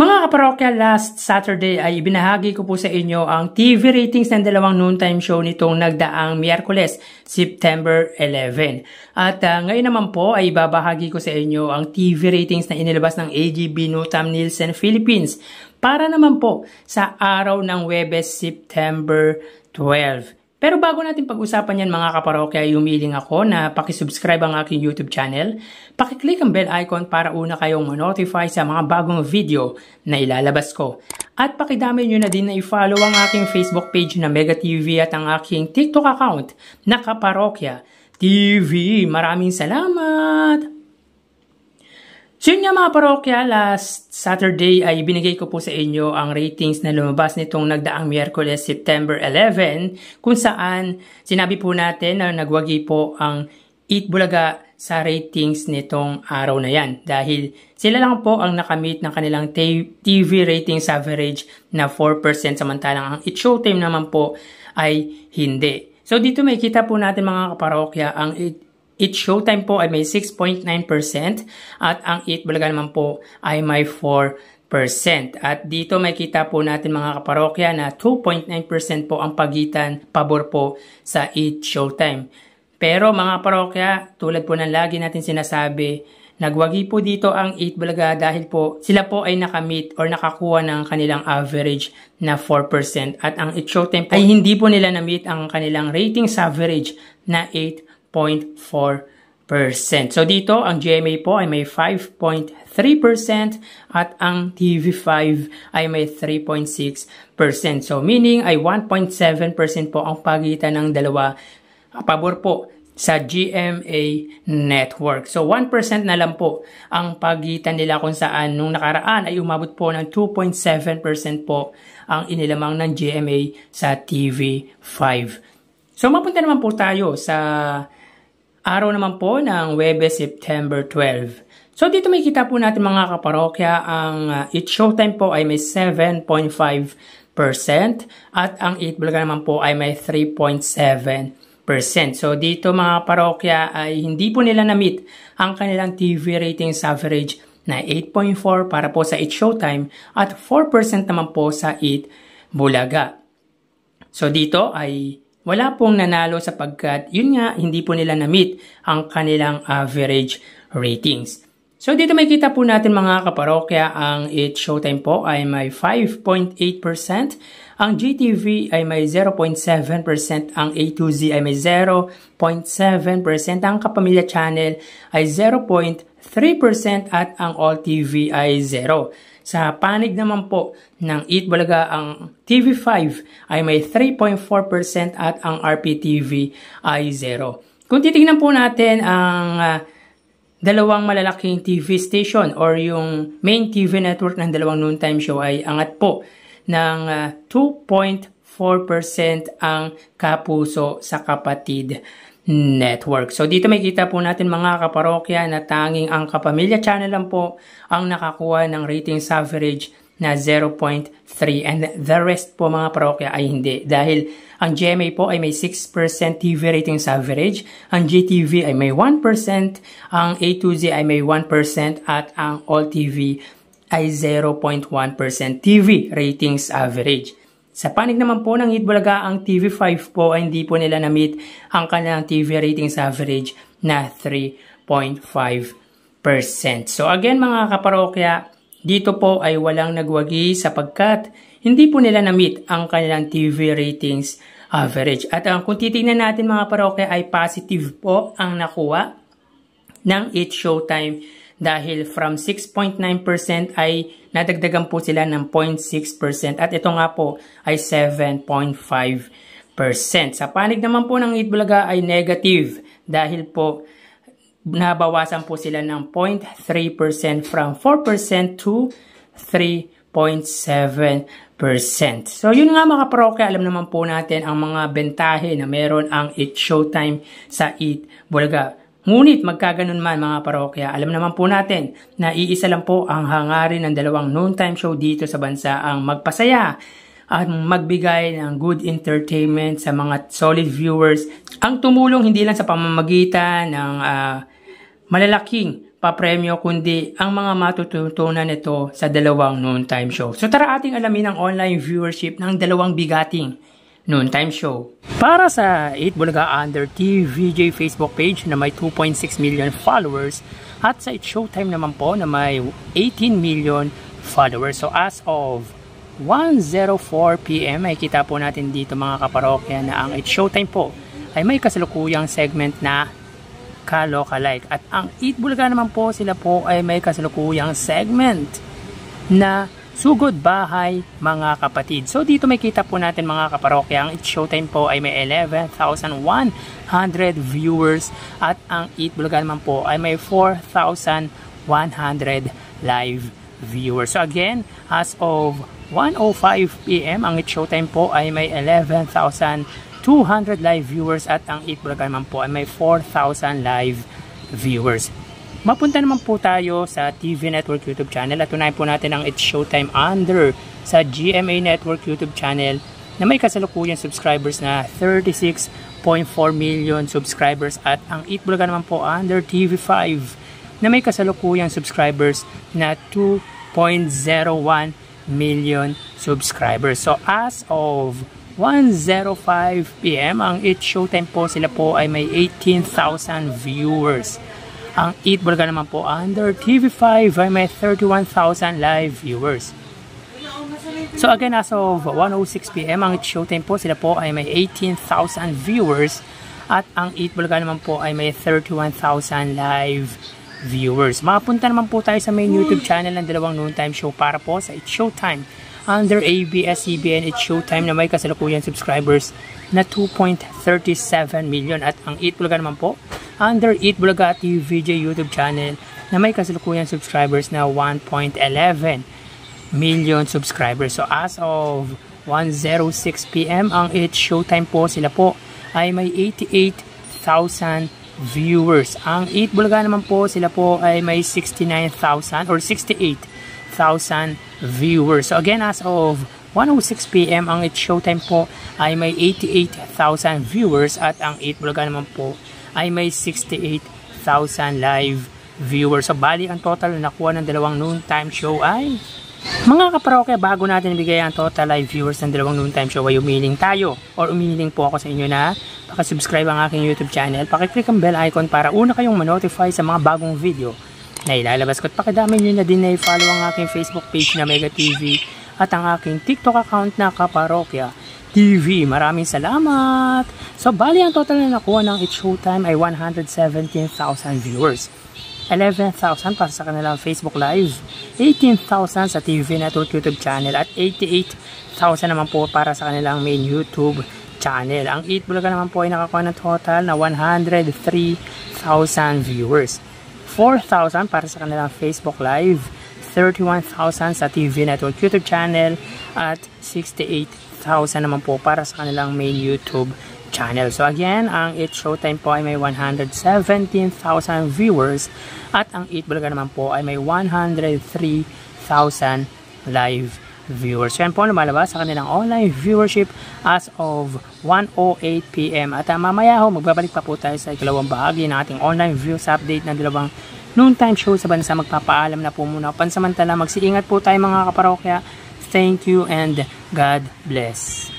Mga kaparokya, last Saturday ay ibinahagi ko po sa inyo ang TV ratings ng dalawang noontime show nitong nagdaang Miyerkules, September 11. At ngayon naman po ay ibabahagi ko sa inyo ang TV ratings na inilabas ng AGB Nutam Nielsen Philippines para naman po sa araw ng Huwebes, September 12. Pero bago natin pag-usapan yan mga kaparokya, humiling ako na pakisubscribe ang aking YouTube channel. Pakiclick ang bell icon para una kayong ma-notify sa mga bagong video na ilalabas ko. At pakidamay nyo na din na i-follow ang aking Facebook page na Mega TV at ang aking TikTok account na Kaparokya TV. Maraming salamat! So yun nga mga parokya, last Saturday ay binigay ko po sa inyo ang ratings na lumabas nitong nagdaang Miyerkules, September 11, kung saan sinabi po natin na nagwagi po ang Eat Bulaga sa ratings nitong araw na yan. Dahil sila lang po ang nakamit ng kanilang TV ratings average na 4%, samantalang ang Eat Showtime naman po ay hindi. So dito may kita po natin mga kaparokya, ang Eat Showtime po ay may 6.9% at ang Eat Bulaga naman po ay may 4%. At dito may kita po natin mga kaparokya na 2.9% po ang pagitan pabor po sa Eat Showtime. Pero mga parokya, tulad po ng lagi natin sinasabi, nagwagi po dito ang Eat Bulaga dahil po sila po ay nakamit or nakakuha ng kanilang average na 4% at ang Eat Showtime po ay hindi po nila namit ang kanilang ratings average na 8.4%. So dito, ang GMA po ay may 5.3% at ang TV5 ay may 3.6%. So meaning ay 1.7% po ang pagitan ng dalawa pabor po sa GMA network. So 1% na lang po ang pagitan nila kung saan nung nakaraan ay umabot po ng 2.7% po ang inilamang ng GMA sa TV5. So mapunta naman po tayo sa araw naman po ng Huwebes, September 12. So dito may kita po natin mga kaparokya, ang Eat Showtime po ay may 7.5% at ang Eat Bulaga naman po ay may 3.7%. So dito mga parokya ay hindi po nila na-meet ang kanilang TV ratings average na 8.4 para po sa Eat Showtime at 4% naman po sa Eat Bulaga. So dito ay wala pong nanalo sapagkat yun nga hindi po nila na-meet ang kanilang average ratings. So dito may kita po natin mga kaparokya, ang Eat Showtime po ay may 5.8%, ang GTV ay may 0.7%, ang A2Z ay may 0.7%, ang Kapamilya Channel ay 0.3% at ang All TV ay 0. Sa panig naman po ng Eat Bulaga, ang TV5 ay may 3.4% at ang RPTV ay 0. Kung titignan po natin ang dalawang malalaking TV station or yung main TV network ng dalawang noontime show ay angat po ng 2.4% ang Kapuso sa Kapatid Network. So dito may kita po natin mga kaparokya na tanging ang Kapamilya Channel lang po ang nakakuha ng ratings average na 0.3 and the rest po mga parokya ay hindi. Dahil ang GMA po ay may 6% TV ratings average, ang GTV ay may 1%, ang A2Z ay may 1% at ang All TV ay 0.1% TV ratings average. Sa panig naman po ng Eat Bulaga, ang TV5 po ay hindi po nila na-meet ang kanilang TV ratings average na 3.5%. So again mga kaparokya, dito po ay walang nagwagi sapagkat hindi po nila na-meet ang kanilang TV ratings average. At kung titignan natin mga parokya ay positive po ang nakuha ng Eat Showtime dahil from 6.9% ay nadagdagan po sila ng 0.6% at ito nga po ay 7.5%. Sa panig naman po ng Eat Bulaga ay negative dahil po nabawasan po sila ng 0.3% from 4% to 3.7%. So yun nga mga parokya, alam naman po natin ang mga bentahe na meron ang Eat Showtime sa Eat Bulaga. Ngunit magkaganon man mga parokya, alam naman po natin na iisa lang po ang hangarin ng dalawang noontime show dito sa bansa, ang magpasaya at magbigay ng good entertainment sa mga solid viewers. Ang tumulong hindi lang sa pamamagitan ng malalaking papremyo kundi ang mga matututunan nito sa dalawang noontime show. So tara ating alamin ang online viewership ng dalawang bigating noontime show. Para sa 8 Bulaga Under TVJ Facebook page na may 2.6 million followers at sa It's Showtime naman po na may 18 million followers. So as of 1:04 PM ay kita po natin dito mga kaparokya na ang It's Showtime po ay may kasalukuyang segment na Kalokalike. At ang 8 Bulaga naman po sila po ay may kasalukuyang segment na Sugod Bahay Mga Kapatid. So dito may kita po natin mga kaparokya, ang It's Showtime po ay may 11,100 viewers at ang 8 Bulaga naman po ay may 4,100 live viewers. So again, as of 1:05 PM, ang It's Showtime po ay may 11,200 live viewers at ang 8 Bulaga naman po ay may 4,000 live viewers. Mapunta naman po tayo sa TV Network YouTube channel at tunayan po natin ang It's Showtime Under sa GMA Network YouTube channel na may kasalukuyang subscribers na 36.4 million subscribers at ang 8 Bulaga naman po Under TV5 na may kasalukuyang subscribers na 2.01 million subscribers. So as of 1:05 PM, ang It's Showtime po sila po ay may 18,000 viewers. Ang 8 Bulaga naman po Under TV5 ay may 31,000 live viewers. So again, as of 1:06 PM, ang It's Showtime po sila po ay may 18,000 viewers at ang 8 Bulaga naman po ay may 31,000 live viewers. Mapunta naman po tayo sa main YouTube channel ng dalawang noontime show para po sa It's Showtime Under ABS-CBN It's Showtime na may kasalukuyan subscribers na 2.37 million at ang 8 Bulaga naman po Under 8 Bulaga TVJ YouTube channel na may kasalukuyan subscribers na 1.11 million subscribers. So as of 1:06 PM, ang It's Showtime po sila po ay may 88,000 viewers. Ang 8 Bulaga naman po sila po ay may 69,000 or 68,000 viewers. So again, as of 1:06 PM, ang It's Showtime po ay may 88,000 viewers at ang 8 Bulaga naman po ay may 68,000 live viewers. So bali ang total na nakuha ng dalawang noontime show ay mga kaparokya, bago natin ibigay ang total live viewers ng dalawang noontime show ay umiling tayo or umiling po ako sa inyo na pakisubscribe ang aking YouTube channel, pakiclick ang bell icon para una kayong manotify sa mga bagong video na ilalabas ko at pakidami nyo na din na i-follow ang aking Facebook page na Mega TV at ang aking TikTok account na Kaparokya TV. Maraming salamat! So bali ang total na nakuha ng It's Showtime ay 117,000 viewers. 11,000 para sa kanilang Facebook Live, 18,000 sa TV Network YouTube channel at 88,000 naman po para sa kanilang main YouTube channel. Ang 8 Bulaga naman po ay nakakuha ng total na 103,000 viewers. 4,000 para sa kanilang Facebook Live, 31,000 sa TV Network YouTube channel at 68,000 naman po para sa kanilang main YouTube channel. So again, ang It's Showtime po ay may 117,000 viewers at ang 8 Bulaga naman po ay may 103,000 live viewers. So yan po lumalabas sa kanilang online viewership as of 1:08 PM. At mamaya ho, magbabalik pa po tayo sa ikalawang bahagi ng ating online views update ng dalawang noontime show sa bansa. Magpapaalam na po muna. Pansamantala, magsiingat po tayo mga kaparokya. Thank you and God bless.